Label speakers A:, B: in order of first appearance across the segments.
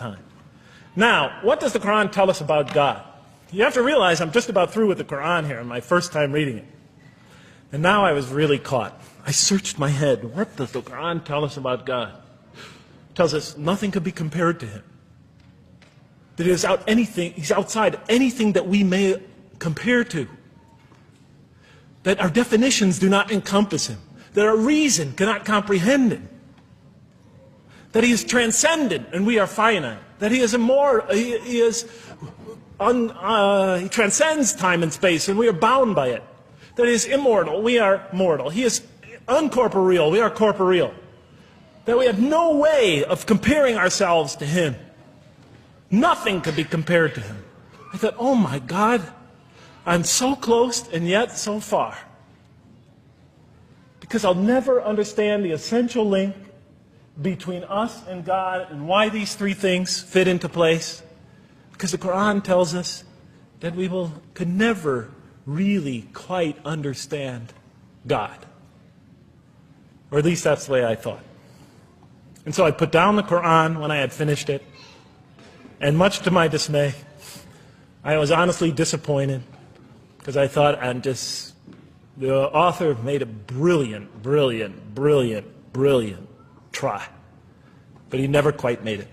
A: time. Now, what does the Quran tell us about God? You have to realize I'm just about through with the Quran here, my first time reading it. And now I was really caught. I searched my head. What does the Quran tell us about God? It tells us nothing could be compared to him. That he's outside anything that we may compare to. That our definitions do not encompass him. That our reason cannot comprehend him. That he is transcendent and we are finite. That he is immortal, he transcends time and space and we are bound by it. That he is immortal, we are mortal. He is uncorporeal, we are corporeal. That we have no way of comparing ourselves to him. Nothing could be compared to him. I thought, oh my God, I'm so close and yet so far. Because I'll never understand the essential link between us and God and why these three things fit into place. Because the Quran tells us that we could never really quite understand God. Or at least that's the way I thought. And so I put down the Quran when I had finished it. And much to my dismay, I was honestly disappointed because I thought the author made a brilliant try. But he never quite made it.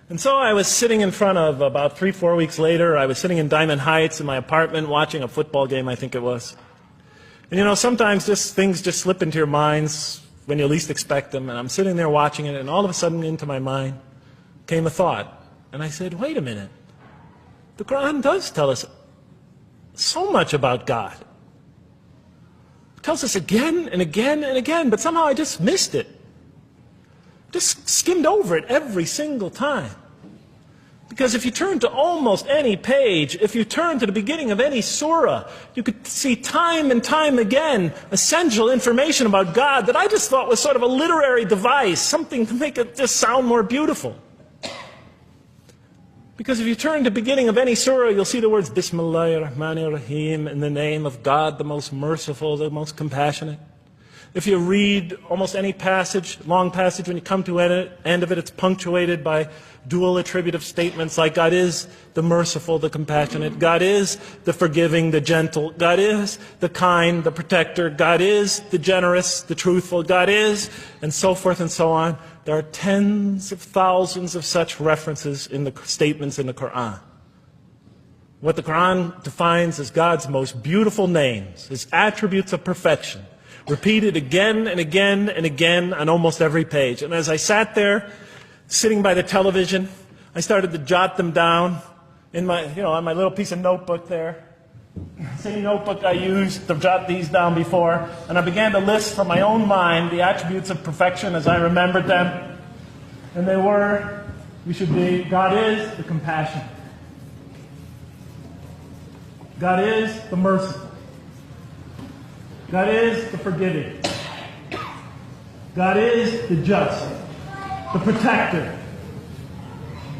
A: And so I was sitting in front of, about 3-4 weeks later, I was sitting in Diamond Heights in my apartment watching a football game, I think it was. And you know, sometimes things just slip into your minds when you least expect them. And I'm sitting there watching it, and all of a sudden into my mind came a thought. And I said, wait a minute. The Quran does tell us so much about God. It tells us again and again and again, but somehow I just missed it. Just skimmed over it every single time. Because if you turn to almost any page, if you turn to the beginning of any surah, you could see time and time again essential information about God that I just thought was sort of a literary device, something to make it just sound more beautiful. Because if you turn to the beginning of any surah, you'll see the words Bismillahir Rahmanir Rahim, in the name of God, the most merciful, the most compassionate. If you read almost any passage, long passage, when you come to the end of it, it's punctuated by dual attributive statements like God is the merciful, the compassionate, God is the forgiving, the gentle, God is the kind, the protector, God is the generous, the truthful, God is, and so forth and so on. There are tens of thousands of such references in the statements in the Quran. What the Quran defines as God's most beautiful names, his attributes of perfection, repeated again and again and again on almost every page. And as I sat there, sitting by the television, I started to jot them down in my, on my little piece of notebook there. Same notebook I used to jot these down before. And I began to list from my own mind the attributes of perfection as I remembered them. And they were, God is the compassionate. God is the merciful. God is the forgiving. God is the just, the protector,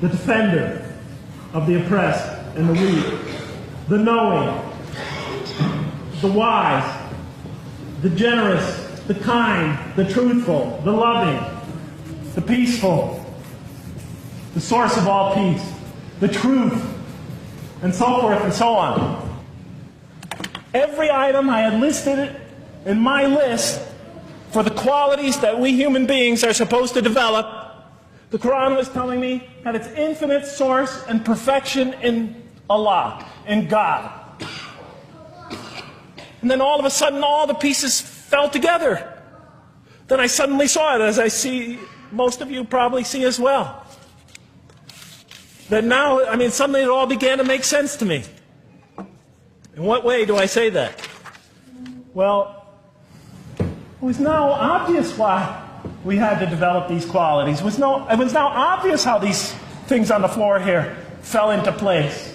A: the defender of the oppressed and the weak, the knowing, the wise, the generous, the kind, the truthful, the loving, the peaceful, the source of all peace, the truth, and so forth and so on. Every item I had listed in my list for the qualities that we human beings are supposed to develop, the Quran was telling me had its infinite source and perfection in Allah, in God. And then all of a sudden all the pieces fell together. Then I suddenly saw it, as I see most of you probably see as well. That now, suddenly it all began to make sense to me. In what way do I say that? Well, it was now obvious why we had to develop these qualities. It was now obvious how these things on the floor here fell into place.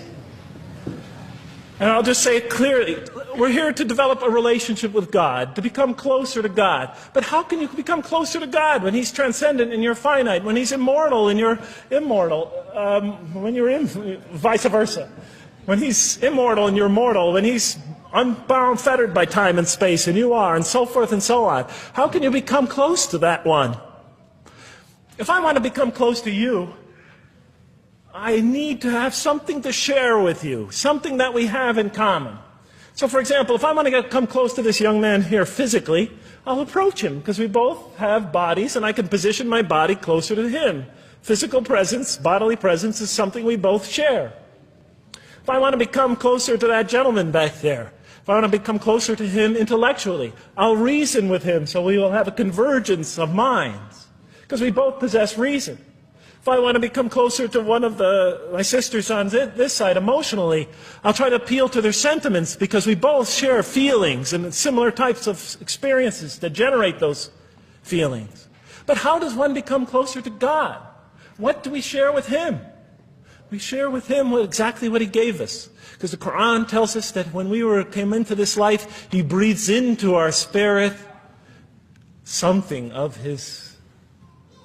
A: And I'll just say it clearly. We're here to develop a relationship with God, to become closer to God. But how can you become closer to God when He's transcendent and you're finite, when He's immortal and you're immortal, vice versa? When He's immortal and you're mortal, when He's unbound, fettered by time and space, and you are, and so forth and so on. How can you become close to that one? If I want to become close to you, I need to have something to share with you, something that we have in common. So for example, if I want to come close to this young man here physically, I'll approach him because we both have bodies and I can position my body closer to him. Physical presence, bodily presence is something we both share. If I want to become closer to that gentleman back there, if I want to become closer to him intellectually, I'll reason with him so we will have a convergence of minds because we both possess reason. If I want to become closer to one of my sisters on this side emotionally, I'll try to appeal to their sentiments because we both share feelings and similar types of experiences that generate those feelings. But how does one become closer to God? What do we share with Him? We share with Him exactly what He gave us. Because the Quran tells us that when we came into this life, He breathes into our spirit something of His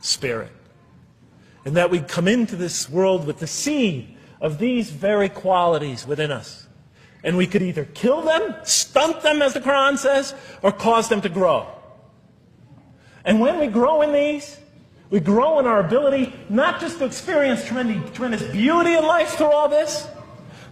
A: Spirit. And that we come into this world with the seed of these very qualities within us. And we could either kill them, stunt them as the Quran says, or cause them to grow. And when we grow in these, we grow in our ability not just to experience tremendous beauty in life through all this,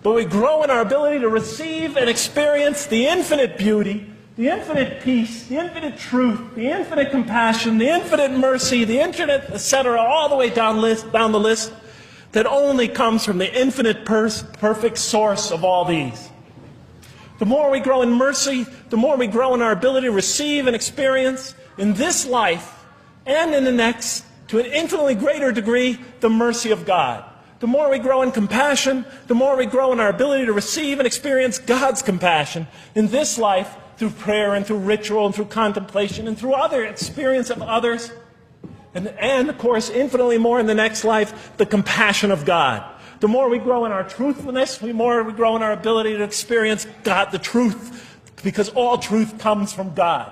A: but we grow in our ability to receive and experience the infinite beauty, the infinite peace, the infinite truth, the infinite compassion, the infinite mercy, the infinite, etc., all the way down the list, that only comes from the infinite perfect source of all these. The more we grow in mercy, the more we grow in our ability to receive and experience in this life and in the next, to an infinitely greater degree, the mercy of God. The more we grow in compassion, the more we grow in our ability to receive and experience God's compassion in this life, through prayer and through ritual and through contemplation and through other experience of others. And of course, infinitely more in the next life, the compassion of God. The more we grow in our truthfulness, the more we grow in our ability to experience God, the truth, because all truth comes from God.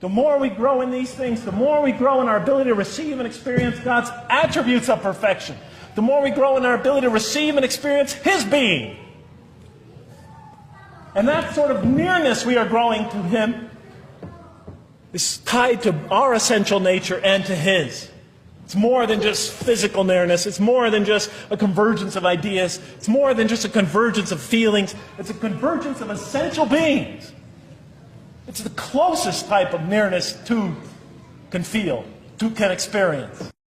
A: The more we grow in these things, the more we grow in our ability to receive and experience God's attributes of perfection. The more we grow in our ability to receive and experience His being. And that sort of nearness we are growing to Him is tied to our essential nature and to His. It's more than just physical nearness. It's more than just a convergence of ideas. It's more than just a convergence of feelings. It's a convergence of essential beings. It's the closest type of nearness two can feel, two can experience.